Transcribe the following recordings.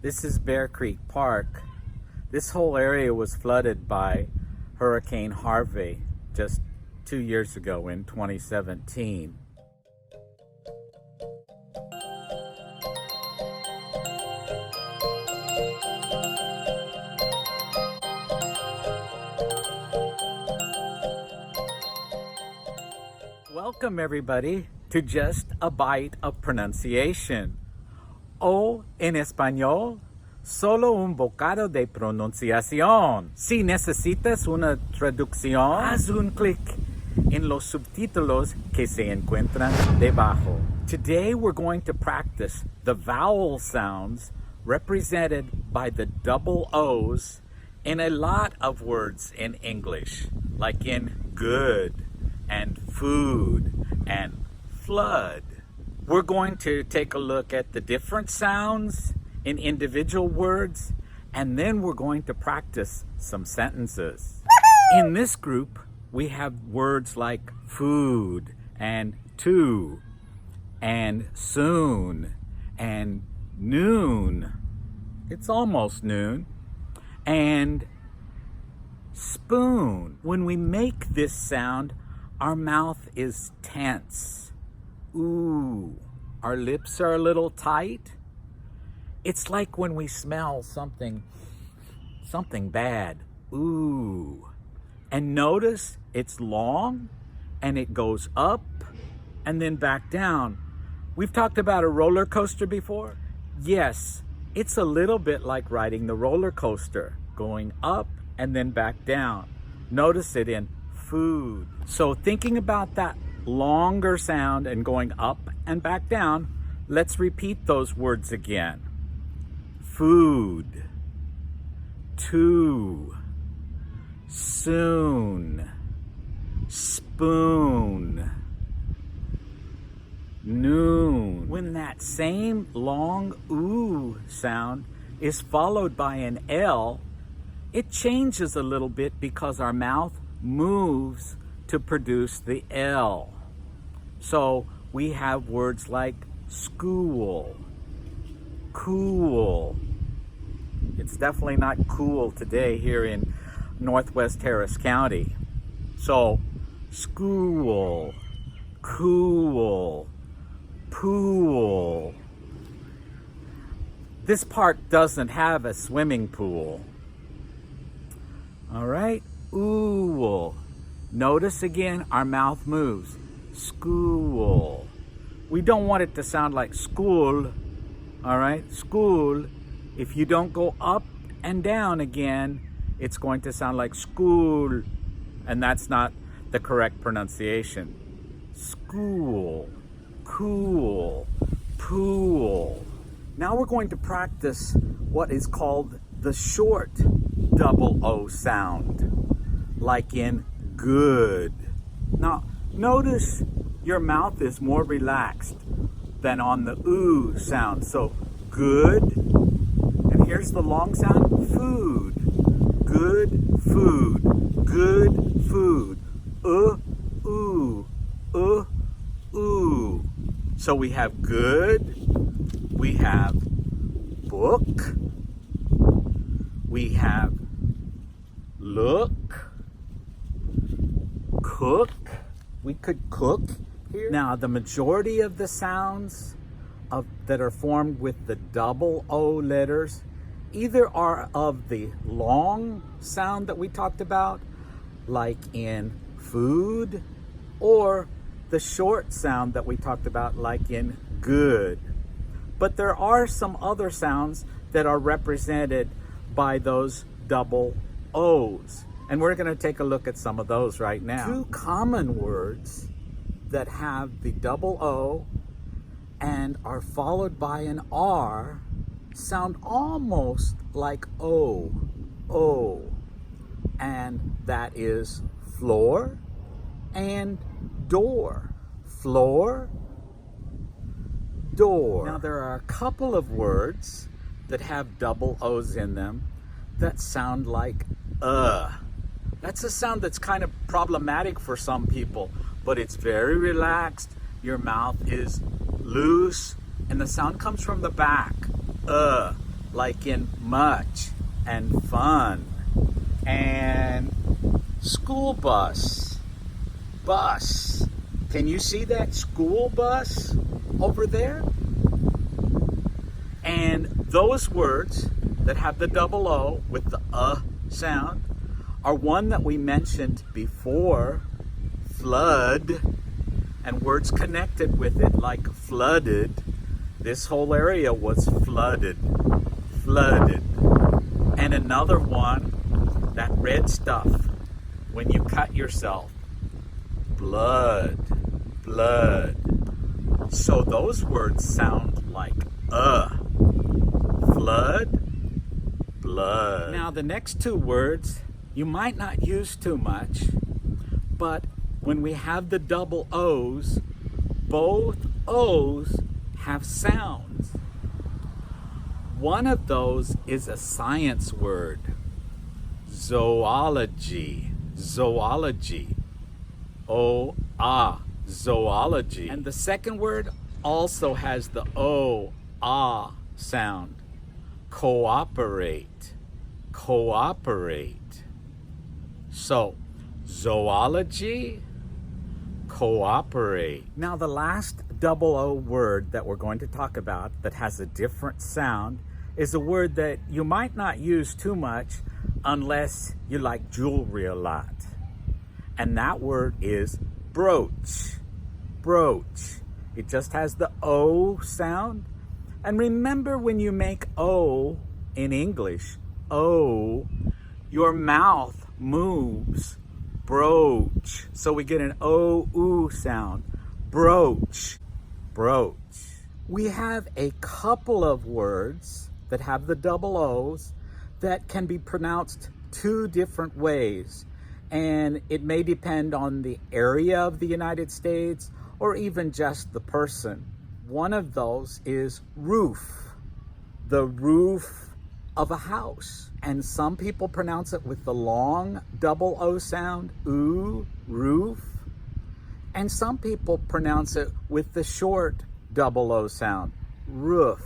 This is Bear Creek Park. This whole area was flooded by Hurricane Harvey just 2 years ago in 2017. Welcome everybody to Just a Bite of Pronunciation. O en español, solo un bocado de pronunciación. Si necesitas una traducción, haz un clic en los subtítulos que se encuentran debajo. Today we're going to practice the vowel sounds represented by the double O's in a lot of words in English, like in good and food and flood. We're going to take a look at the different sounds in individual words, and then we're going to practice some sentences. In this group, we have words like food and to and soon and noon. It's almost noon. And spoon. When we make this sound, our mouth is tense. Ooh, our lips are a little tight. It's like when we smell something bad. Ooh. And notice it's long and it goes up and then back down. We've talked about a roller coaster before. Yes, it's a little bit like riding the roller coaster, going up and then back down. Notice it in food. So thinking about that longer sound and going up and back down, let's repeat those words again. Food, to, soon, spoon, noon. When that same long ooh sound is followed by an L, it changes a little bit because our mouth moves to produce the L. So we have words like school, cool. It's definitely not cool today here in Northwest Harris County. So school, cool, pool. This park doesn't have a swimming pool. All right, ooh. Notice again, our mouth moves. School. We don't want it to sound like school. All right, school. If you don't go up and down again, it's going to sound like school. And that's not the correct pronunciation. School, cool, pool. Now we're going to practice what is called the short double O sound, like in good. Now, notice your mouth is more relaxed than on the ooh sound. So, good. And here's the long sound, food. Good food. Good food. Ooh. Ooh. So we have good. We have book. We have look. Cook. We could cook here. Now, the majority of the sounds that are formed with the double O letters either are of the long sound that we talked about, like in food, or the short sound that we talked about, like in good. But there are some other sounds that are represented by those double O's. And we're going to take a look at some of those right now. Two common words that have the double O and are followed by an R sound almost like O. And that is floor and door. Floor, door. Now there are a couple of words that have double O's in them that sound like That's a sound that's kind of problematic for some people, but it's very relaxed. Your mouth is loose, and the sound comes from the back. like in much and fun. And school bus, bus. Can you see that school bus over there? And those words that have the double O with the sound are one that we mentioned before, flood, and words connected with it like flooded. This whole area was flooded, flooded. And another one, that red stuff, when you cut yourself, blood, blood. So those words sound like flood, blood. Now the next two words you might not use too much, but when we have the double O's, both O's have sounds. One of those is a science word, zoology, zoology, zoology. And the second word also has the sound, cooperate, cooperate. So, zoology, cooperate. Now the last double O word that we're going to talk about that has a different sound is a word that you might not use too much unless you like jewelry a lot. And that word is brooch, brooch. It just has the O sound. And remember, when you make O in English, O, your mouth moves, brooch. So we get an O-oo sound, brooch, brooch. We have a couple of words that have the double O's that can be pronounced two different ways. And it may depend on the area of the United States or even just the person. One of those is roof, the roof of a house. And some people pronounce it with the long double O sound, ooh, roof. And some people pronounce it with the short double O sound, roof,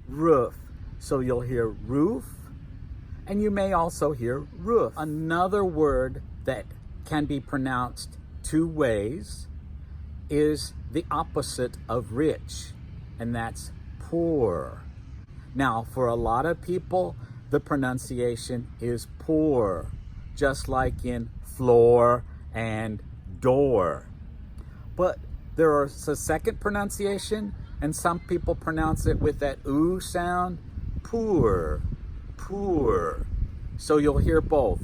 roof. So you'll hear roof, and you may also hear roof. Another word that can be pronounced two ways is the opposite of rich, and that's poor. Now, for a lot of people, the pronunciation is poor, just like in floor and door. But there is a second pronunciation, and some people pronounce it with that oo sound, poor, poor. So you'll hear both,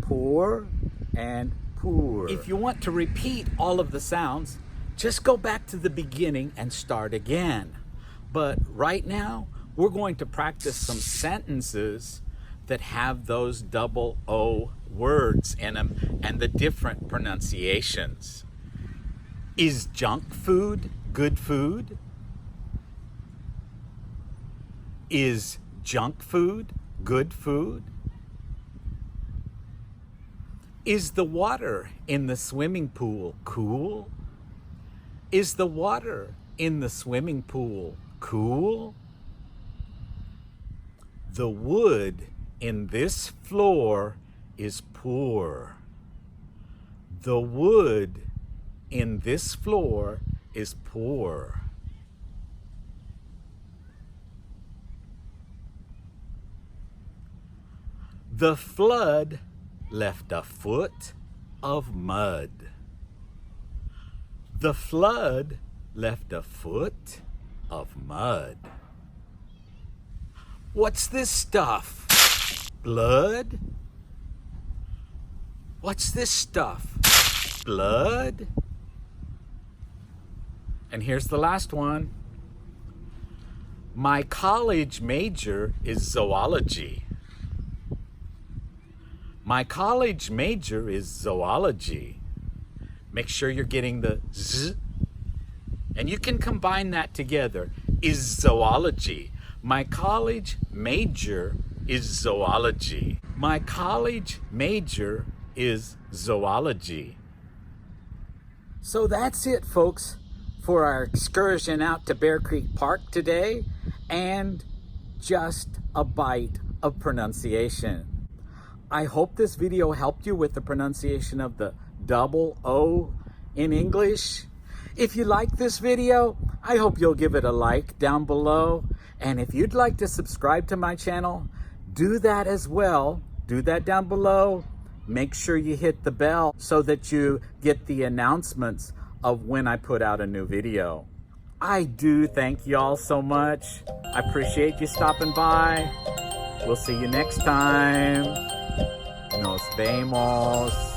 poor and poor. If you want to repeat all of the sounds, just go back to the beginning and start again. But right now, we're going to practice some sentences that have those double O words in them and the different pronunciations. Is junk food good food? Is junk food good food? Is the water in the swimming pool cool? Is the water in the swimming pool cool? The wood in this floor is poor. The wood in this floor is poor. The flood left a foot of mud. The flood left a foot of mud. What's this stuff? Blood? What's this stuff? Blood? And here's the last one. My college major is zoology. My college major is zoology. Make sure you're getting the z. And you can combine that together. Is zoology. My college major is zoology. My college major is zoology. So that's it, folks, for our excursion out to Bear Creek Park today. And just a bite of pronunciation. I hope this video helped you with the pronunciation of the double O in English. If you like this video, I hope you'll give it a like down below. And if you'd like to subscribe to my channel, do that as well. Do that down below. Make sure you hit the bell so that you get the announcements of when I put out a new video. I do thank y'all so much. I appreciate you stopping by. We'll see you next time. Nos vemos.